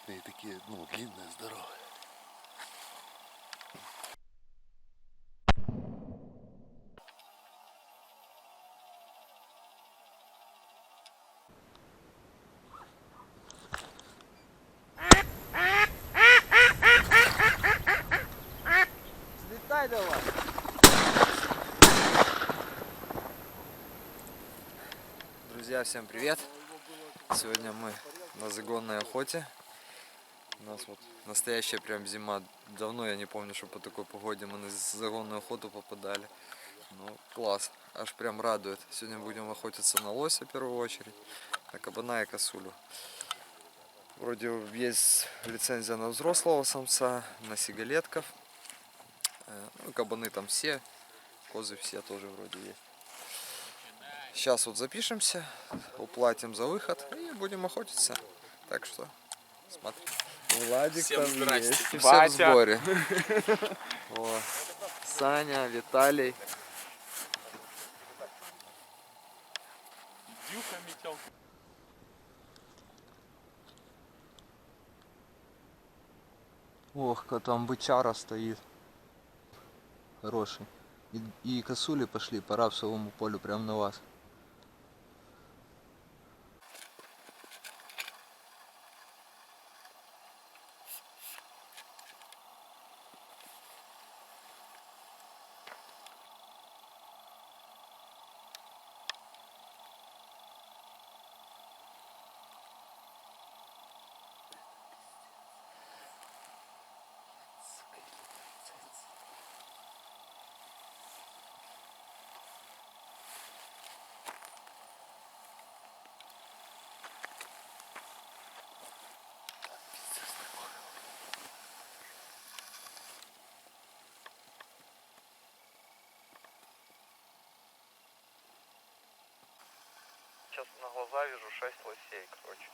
элитные такие, ну, длинные, здоровые. Слетай давай. Друзья, всем привет! Сегодня мы на загонной охоте. У нас вот настоящая прям зима. Давно я не помню, что по такой погоде мы на загонную охоту попадали. Ну, класс, аж прям радует. Сегодня будем охотиться на лося в первую очередь, на кабана и косулю. Вроде есть лицензия на взрослого самца, на сигалетков. Ну, кабаны там все, козы все тоже вроде есть. Сейчас вот запишемся, уплатим за выход и будем охотиться. Так что смотри. Владик Всем там здрасте. есть. И все в Батя. сборе. О, Саня, Виталий. Дюха метел. Ох, там бычара стоит. Хороший. И косули пошли по рапсовому полю прямо на вас. Сейчас на глаза вижу 6 лосей, короче.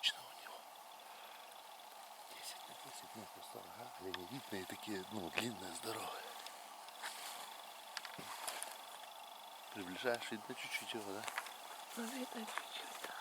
Точно у него 10 на 10, ну, просто, ага, они элитные такие, ну, длинные, здоровые. Приближаешь, видно чуть-чуть его, да? Ну, видно чуть-чуть, да.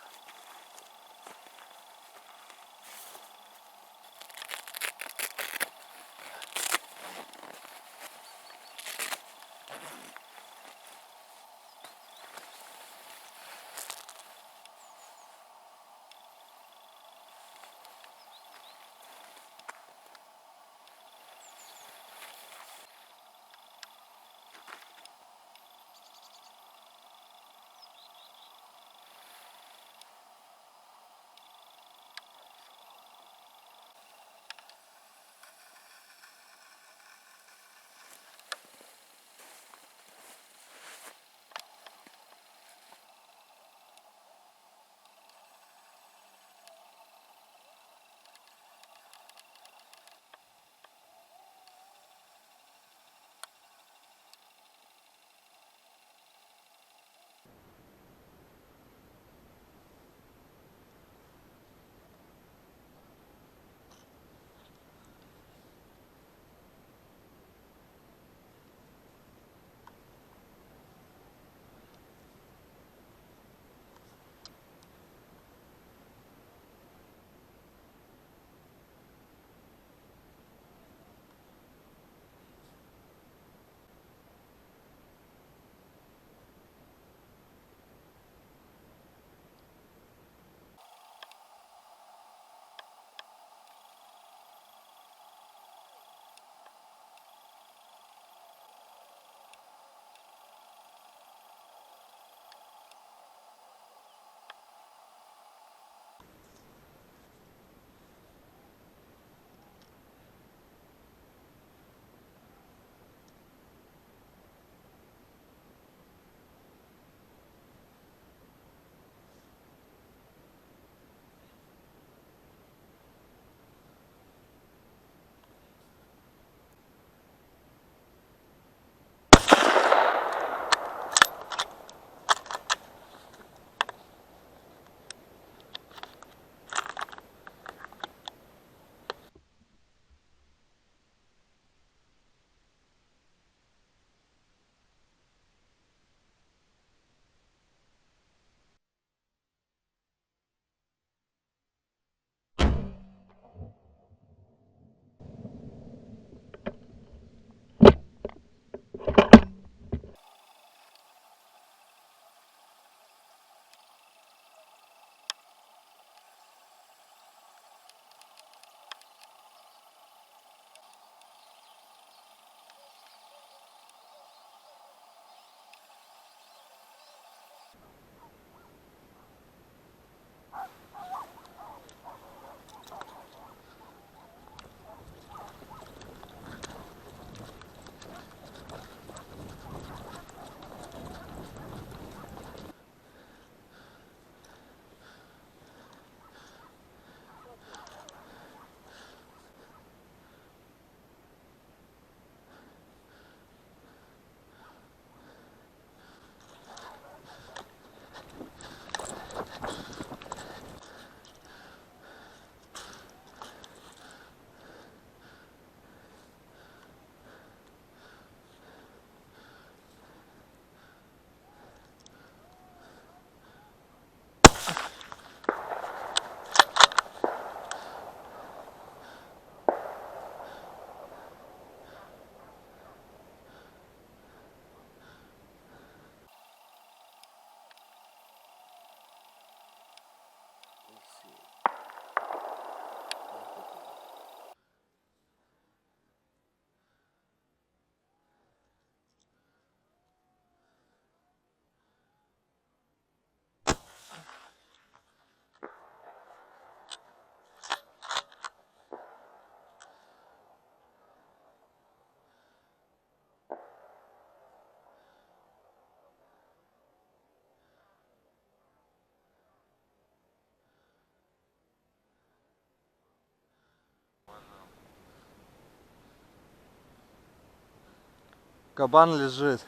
Кабан лежит.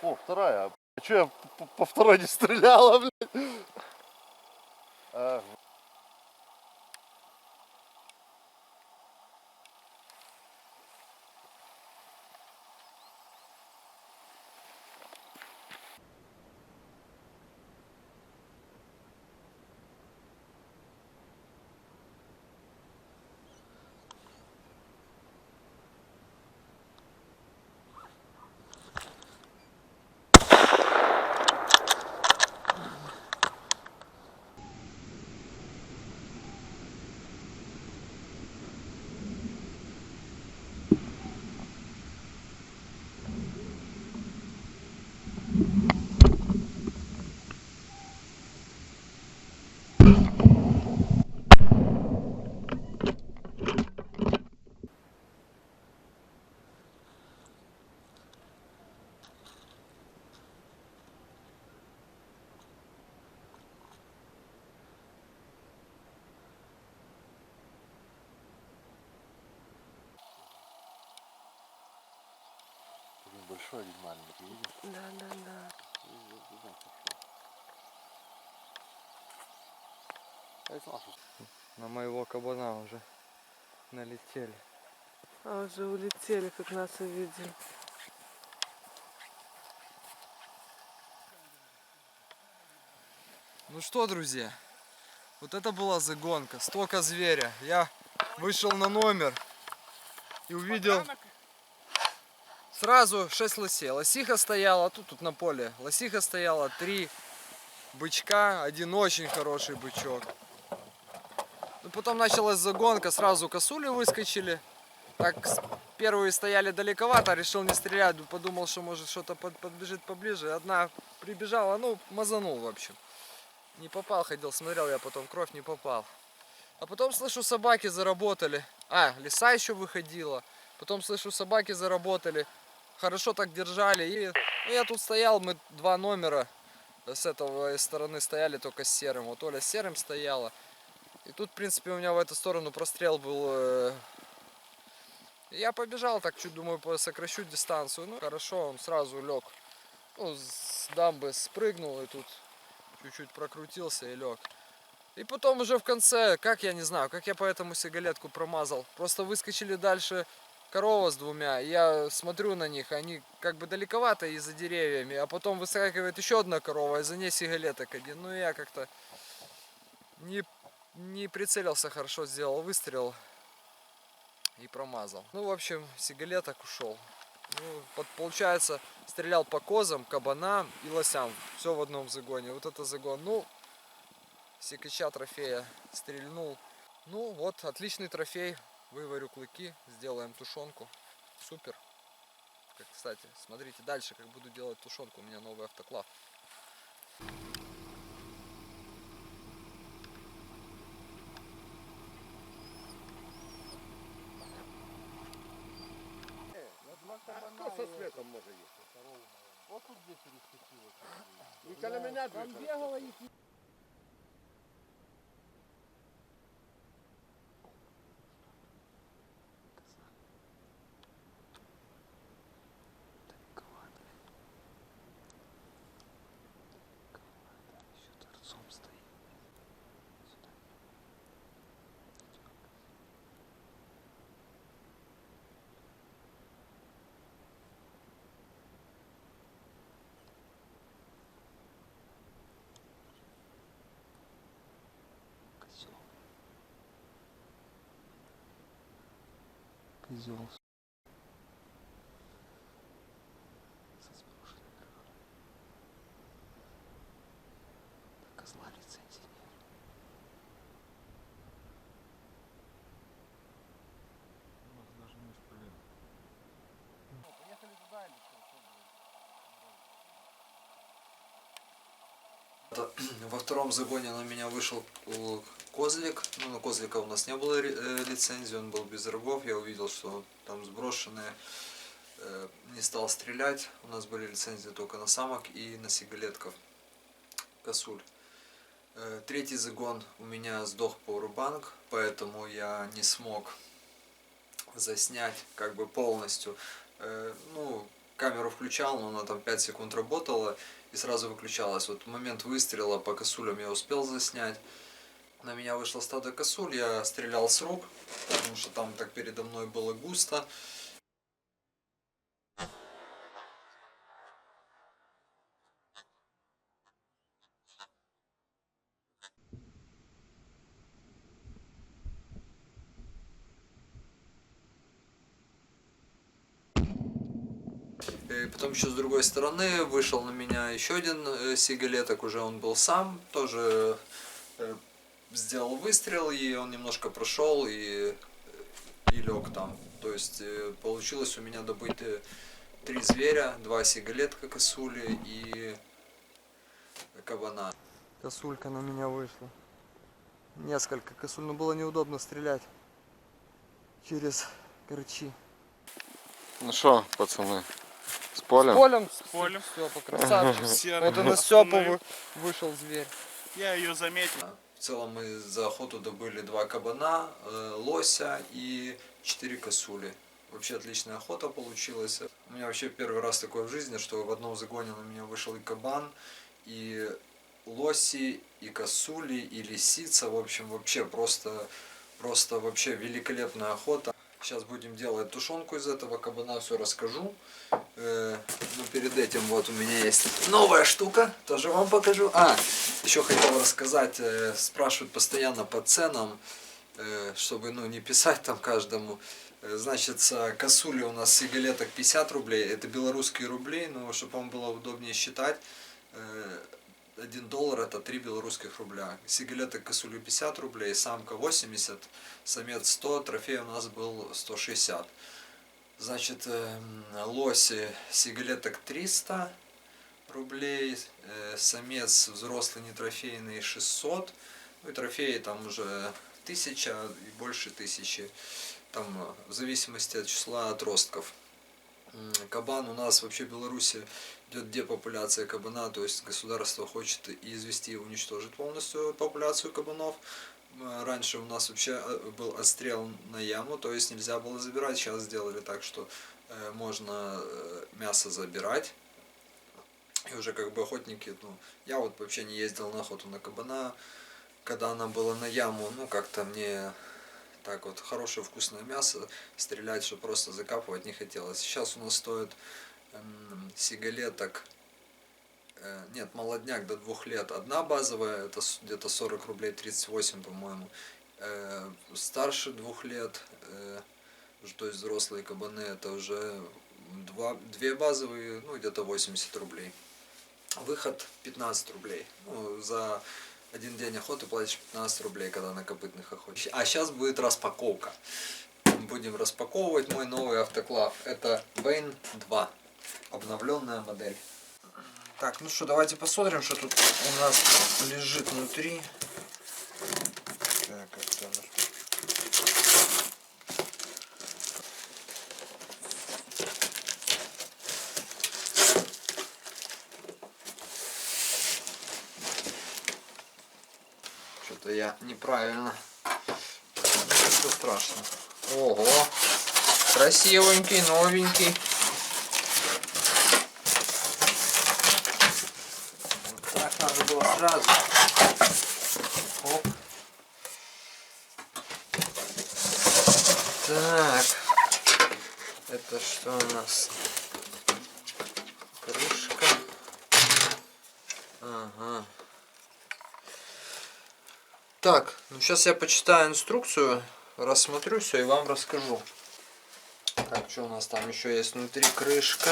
О, вторая. А что я по второй не стреляла, блядь? А, один большой, один маленький, видишь? Да. А это наш. На моего кабана уже налетели. А уже улетели, как нас увидели. Ну что, друзья, вот это была загонка, столько зверя. Я вышел на номер и увидел сразу 6 лосей. Лосиха стояла, тут на поле. Лосиха стояла, 3 бычка, один очень хороший бычок. Ну, потом началась загонка, сразу косули выскочили. Так, первые стояли далековато, решил не стрелять, подумал, что может что-то подбежит поближе. Одна прибежала, ну, мазанул в общем. Не попал, ходил, смотрел, я потом кровь не попал. А потом слышу, собаки заработали. А, лиса еще выходила. Потом слышу, собаки заработали. Хорошо так держали. И ну, я тут стоял, мы 2 номера с этого стороны стояли, только с серым. Вот Оля с серым стояла. И тут, в принципе, у меня в эту сторону прострел был. Я побежал так, чуть думаю, сокращу дистанцию. Ну, хорошо, он сразу лег. Ну, с дамбы спрыгнул и тут чуть-чуть прокрутился и лег. И потом уже в конце, как я не знаю, как я по этому сигалетку промазал. Просто выскочили дальше корова с 2. Я смотрю на них, они как бы далековато и за деревьями. А потом выскакивает еще одна корова, и за ней сигалеток один. Ну я как-то не прицелился хорошо, сделал выстрел и промазал. Ну, в общем, сигалеток ушел. Ну, получается, стрелял по козам, кабанам и лосям. Все в одном загоне. Вот это загон. Ну, сикача трофея стрельнул. Ну, вот, отличный трофей. Выварю клыки, сделаем тушенку. Супер. Кстати, смотрите дальше, как буду делать тушенку. У меня новый автоклав. Кто со светом может есть? Вот тут где перескочило. И коля меня бегала их. Козел. Во втором загоне на меня вышел козлик. Ну, на козлика у нас не было лицензии, он был без рогов. Я увидел, что там сброшенные. Не стал стрелять. У нас были лицензии только на самок и на сигалетков. Косуль. Третий загон у меня сдох пауэрбанк, поэтому я не смог заснять как бы полностью. Ну, камеру включал, но она там 5 секунд работала и сразу выключалась. Вот в момент выстрела по косулям я успел заснять. На меня вышло стадо косуль, я стрелял с рук, потому что там так передо мной было густо. И потом еще с другой стороны вышел на меня еще один сигалеток, уже он был сам, тоже сделал выстрел, и он немножко прошел и лег там. То есть получилось у меня добыть 3 зверя, 2 сигалетка косули и кабана. Косулька на меня вышла. Несколько косуль, но было неудобно стрелять через корчи. Ну что, пацаны, с полем? С полем. Степа, красавчик. Серый. Вот и на Степу вышел зверь. Я ее заметил. В целом мы за охоту добыли 2 кабана, лося и 4 косули. Вообще отличная охота получилась. У меня вообще первый раз такое в жизни, что в одном загоне на меня вышел и кабан, и лоси, и косули, и лисица. В общем, вообще просто вообще великолепная охота. Сейчас будем делать тушенку из этого кабана, все расскажу. Но перед этим вот у меня есть новая штука, тоже вам покажу. Еще хотел рассказать, спрашивают постоянно по ценам, чтобы не писать там каждому. Значит, косули у нас сигалеток 50 рублей, это белорусские рубли, но чтобы вам было удобнее считать, 1 доллар это 3 белорусских рубля. Сигалеток косули 50 рублей, самка 80, самец 100, трофей у нас был 160. Значит, лоси сигалеток 300 рублей, самец взрослый не трофейный 600, ну и трофеи там уже 1000 и больше 1000, там в зависимости от числа отростков. Кабан у нас вообще в Беларуси идет депопуляция кабана, то есть государство хочет и извести и уничтожить полностью популяцию кабанов. Раньше у нас вообще был отстрел на яму, то есть нельзя было забирать, сейчас сделали так, что можно мясо забирать. И уже как бы охотники, я вот вообще не ездил на охоту на кабана, когда она была на яму, как-то мне так вот хорошее вкусное мясо стрелять, что просто закапывать не хотелось. Сейчас у нас стоит сигалеток, нет, молодняк до 2 лет одна базовая, это где-то 40 рублей, 38, по-моему. Старше 2 лет, то есть взрослые кабаны, это уже 2 базовые, где-то 80 рублей. Выход 15 рублей. За один день охоты платишь 15 рублей, когда на копытных охотишь. А сейчас будет распаковка. Будем распаковывать мой новый автоклав. Это Вейн 2. Обновленная модель. Так, ну что, давайте посмотрим, что тут у нас лежит внутри. Так, как-то оно... Что-то я неправильно. Ничего страшного. Ого! Красивенький, новенький. Вот так надо было сразу. Оп. Так. Это что у нас? Крышка. Ага. Так, сейчас я почитаю инструкцию, рассмотрю все и вам расскажу. Так, что у нас там еще есть внутри? Крышка.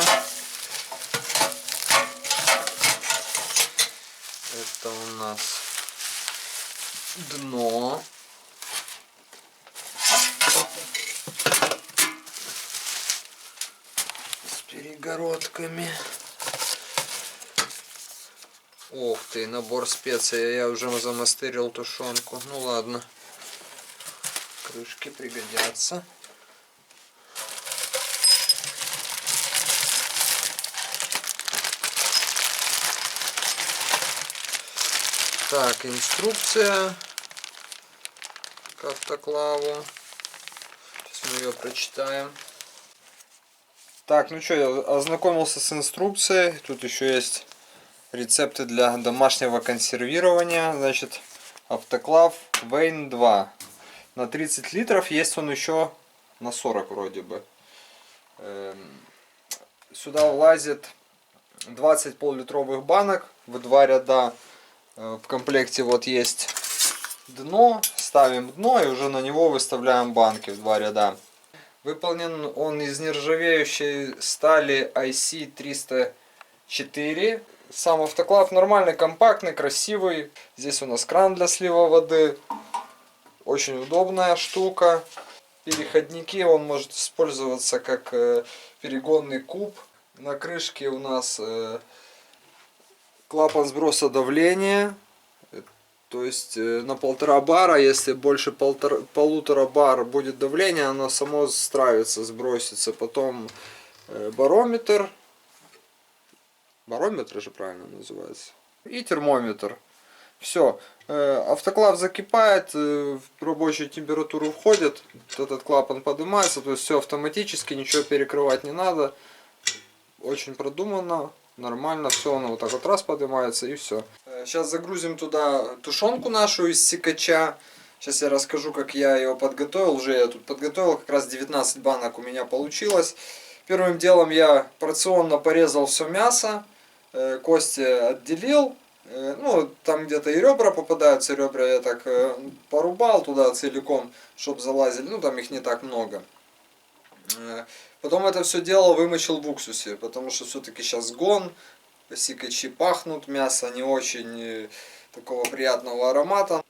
Это у нас дно. С перегородками. Ух ты, набор специй. Я уже замастерил тушенку. Ну ладно. Крышки пригодятся. Так, инструкция к автоклаву. Сейчас мы ее прочитаем. Так, ну что, я ознакомился с инструкцией. Тут еще есть рецепты для домашнего консервирования. Значит, автоклав Вейн 2. На 30 литров, есть он еще на 40 вроде бы. Сюда влазит 20 пол-литровых банок в 2 ряда. В комплекте вот есть дно. Ставим дно и уже на него выставляем банки в 2 ряда. Выполнен он из нержавеющей стали IC304. Сам автоклав нормальный, компактный, красивый. Здесь у нас кран для слива воды. Очень удобная штука. Переходники, он может использоваться как перегонный куб. На крышке у нас клапан сброса давления. То есть на 1,5 бара, если больше 1,5 бар будет давление, оно само стравится, сбросится. Потом барометр. Барометр же правильно называется. И термометр. Все. Автоклав закипает, в рабочую температуру входит. Этот клапан поднимается. То есть все автоматически, ничего перекрывать не надо. Очень продуманно. Нормально, все, оно вот так вот раз поднимается и все. Сейчас загрузим туда тушенку нашу из сикача. Сейчас я расскажу, как я ее подготовил. Уже я тут подготовил, как раз 19 банок у меня получилось. Первым делом я порционно порезал все мясо. Кости отделил. Ну, там где-то и ребра попадаются. Ребра я так порубал туда целиком, чтобы залазили. Ну, там их не так много. Потом это все дело вымочил в уксусе, потому что все-таки сейчас гон, сикачи пахнут, мясо не очень такого приятного аромата.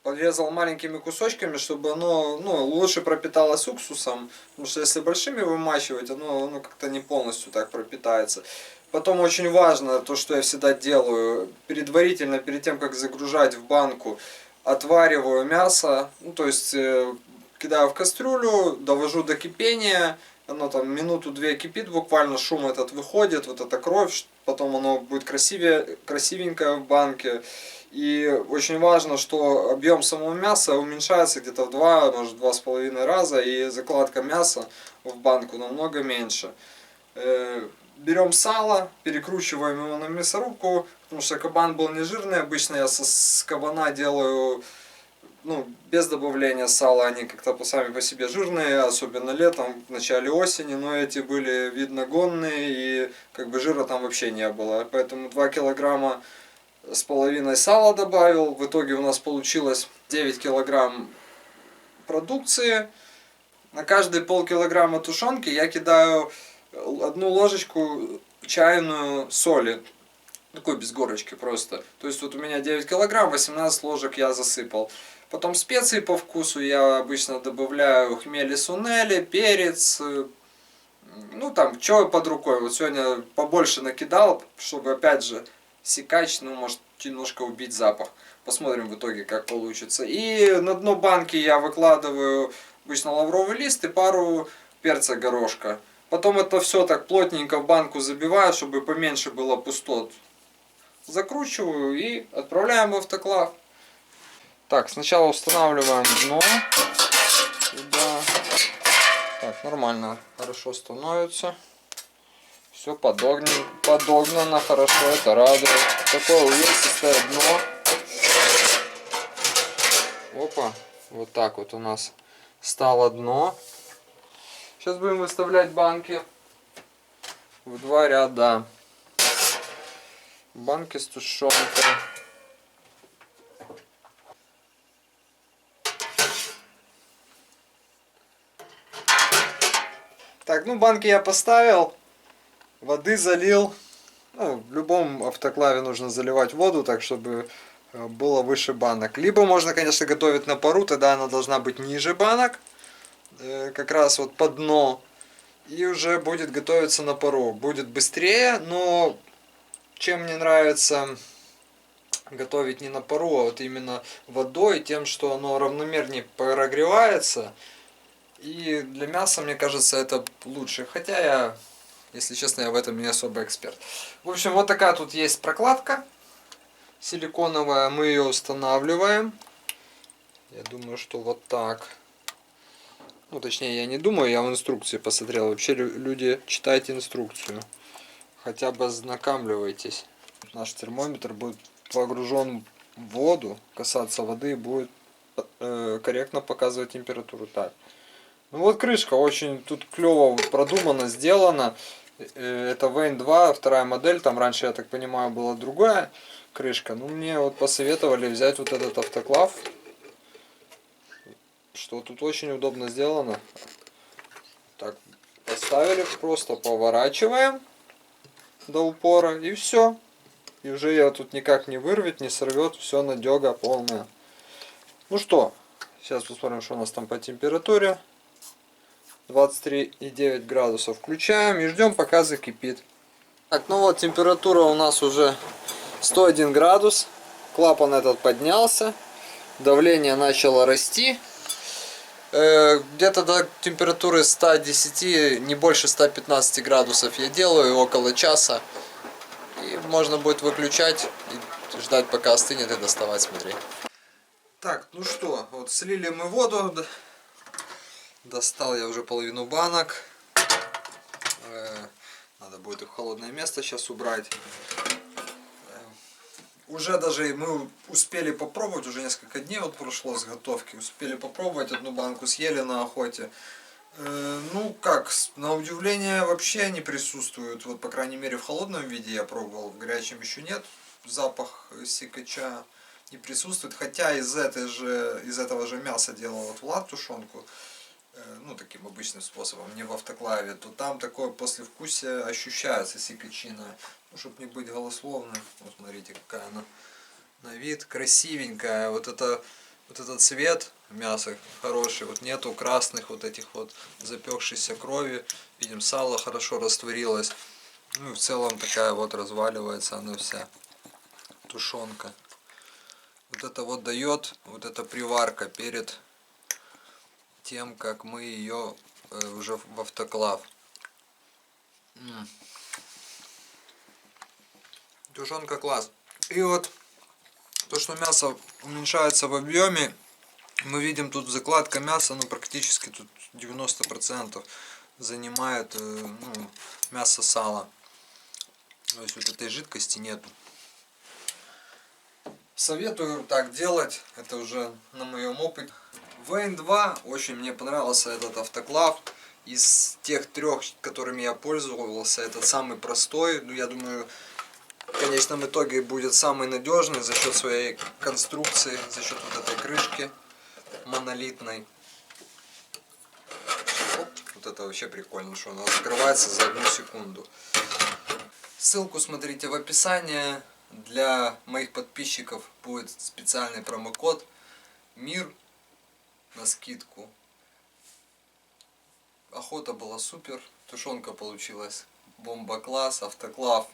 Порезал маленькими кусочками, чтобы оно лучше пропиталось уксусом, потому что если большими вымачивать, оно как-то не полностью так пропитается. Потом очень важно, то что я всегда делаю, предварительно, перед тем как загружать в банку, отвариваю мясо, ну то есть кидаю в кастрюлю, довожу до кипения. Оно там минуту-две кипит, буквально шум этот выходит, вот эта кровь, потом оно будет красивенькое в банке. И очень важно, что объем самого мяса уменьшается где-то в 2, может 2,5 раза, и закладка мяса в банку намного меньше. Берем сало, перекручиваем его на мясорубку, потому что кабан был не жирный, обычно я с кабана делаю без добавления сала, они как-то сами по себе жирные, особенно летом, в начале осени, но эти были видно гонные и как бы жира там вообще не было. Поэтому 2,5 килограмма сала добавил, в итоге у нас получилось 9 килограмм продукции. На каждые полкилограмма тушенки я кидаю 1 ложечку чайную соли. Такой без горочки просто. То есть вот у меня 9 килограмм, 18 ложек я засыпал. Потом специи по вкусу я обычно добавляю хмели сунели, перец. Ну там, что под рукой. Вот сегодня побольше накидал, чтобы опять же сикач, может немножко убить запах. Посмотрим в итоге, как получится. И на дно банки я выкладываю обычно лавровый лист и пару перца горошка. Потом это все так плотненько в банку забиваю, чтобы поменьше было пустот. Закручиваю и отправляем в автоклав. Так, сначала устанавливаем дно. Сюда. Так, нормально, хорошо становится. Все подогнано хорошо, это радует. Такое увесистое дно. Опа, вот так вот у нас стало дно. Сейчас будем выставлять банки в 2 ряда. Банки с тушенкой. Так, банки я поставил, воды залил. В любом автоклаве нужно заливать воду, так чтобы было выше банок. Либо можно, конечно, готовить на пару, тогда она должна быть ниже банок, как раз вот под дно. И уже будет готовиться на пару. Будет быстрее, но чем мне нравится готовить не на пару, а вот именно водой, тем, что оно равномернее прогревается. И для мяса, мне кажется, это лучше. Хотя я, если честно, я в этом не особо эксперт. В общем, вот такая тут есть прокладка силиконовая. Мы ее устанавливаем. Я думаю, что вот так. Ну, точнее, я не думаю, я в инструкции посмотрел. Вообще, люди, читайте инструкцию. Хотя бы ознакомливайтесь. Наш термометр будет погружен в воду, касаться воды и будет корректно показывать температуру. Так. Ну вот крышка очень тут клево продумано, сделано. Это Vane 2, вторая модель. Там раньше, я так понимаю, была другая крышка. Ну, мне вот посоветовали взять вот этот автоклав. Что тут очень удобно сделано. Так, поставили, просто поворачиваем до упора и все. И уже ее тут никак не вырвет, не сорвет. Все надега полная. Ну что, сейчас посмотрим, что у нас там по температуре. 23,9 градусов. Включаем и ждем, пока закипит. Так, ну вот температура у нас уже 101 градус. Клапан этот поднялся. Давление начало расти. Где-то до температуры 110, не больше 115 градусов я делаю, около часа. И можно будет выключать и ждать, пока остынет, и доставать, смотреть. Так, ну что, вот слили мы воду. Достал я уже половину банок. Надо будет их в холодное место сейчас убрать. Уже даже мы успели попробовать, уже несколько дней вот прошло с готовки, успели попробовать, одну банку съели на охоте. Ну как, на удивление вообще не присутствуют, вот по крайней мере в холодном виде я пробовал, в горячем еще нет. Запах сикача не присутствует, хотя из этого же мяса делал вот Влад тушенку, ну таким обычным способом, не в автоклаве, то там такое послевкусие ощущается сикачина. Ну, чтобы не быть голословным, вот смотрите, какая она на вид, красивенькая. Вот этот цвет мяса хороший, вот нету красных вот этих вот запекшейся крови. Видим, сало хорошо растворилось. Ну и в целом такая вот разваливается она вся тушенка. Вот это вот дает вот эта приварка перед тем, как мы ее уже в автоклав. Тушенка класс. И вот то, что мясо уменьшается в объеме, мы видим тут закладка мяса, ну практически тут 90% занимает ну, мясо сала. То есть вот этой жидкости нету. Советую так делать, это уже на моем опыте. Vane 2, очень мне понравился этот автоклав. Из тех трех, которыми я пользовался, этот самый простой. Ну, я думаю, в конечном итоге будет самый надежный за счет своей конструкции, за счет вот этой крышки монолитной. Оп, вот это вообще прикольно, что она открывается за 1 секунду. Ссылку смотрите в описании. Для моих подписчиков будет специальный промокод МИР на скидку. Охота была супер, тушенка получилась бомба класс, автоклав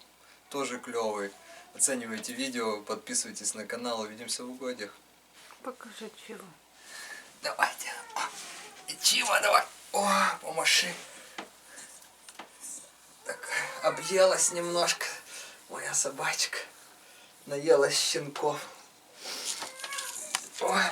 тоже клевый. Оценивайте видео, подписывайтесь на канал, увидимся в угодьях. Покажи чего. Давайте. И чего давай. О, помаши. Так, объелась немножко моя собачка. Наелась щенков. Ой.